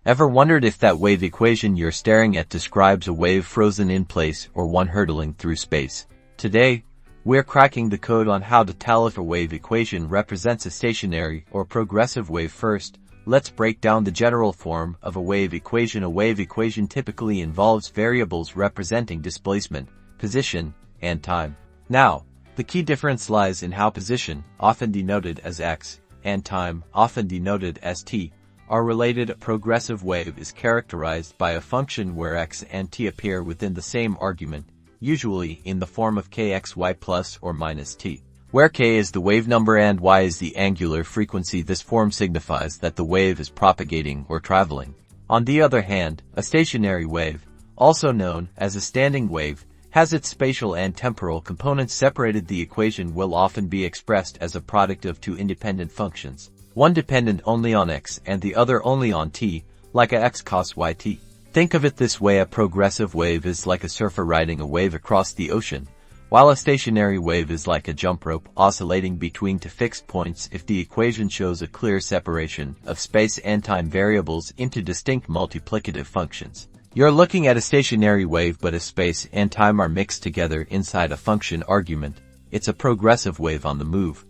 Ever wondered if that wave equation you're staring at describes a wave frozen in place or one hurtling through space? Today, we're cracking the code on how to tell if a wave equation represents a stationary or progressive wave. First, let's break down the general form of a wave equation. A wave equation typically involves variables representing displacement, position, and time. Now, the key difference lies in how position, often denoted as x, and time, often denoted as t, are related. A progressive wave is characterized by a function where x and t appear within the same argument, usually in the form of kxy plus or minus t, where k is the wave number and y is the angular frequency. This form signifies that the wave is propagating or traveling. On the other hand, a stationary wave, also known as a standing wave, has its spatial and temporal components separated. The equation will often be expressed as a product of two independent functions, one dependent only on x and the other only on t, like a x cos yt. Think of it this way: a progressive wave is like a surfer riding a wave across the ocean, while a stationary wave is like a jump rope oscillating between two fixed points. If the equation shows a clear separation of space and time variables into distinct multiplicative functions, you're looking at a stationary wave. But if space and time are mixed together inside a function argument, it's a progressive wave on the move.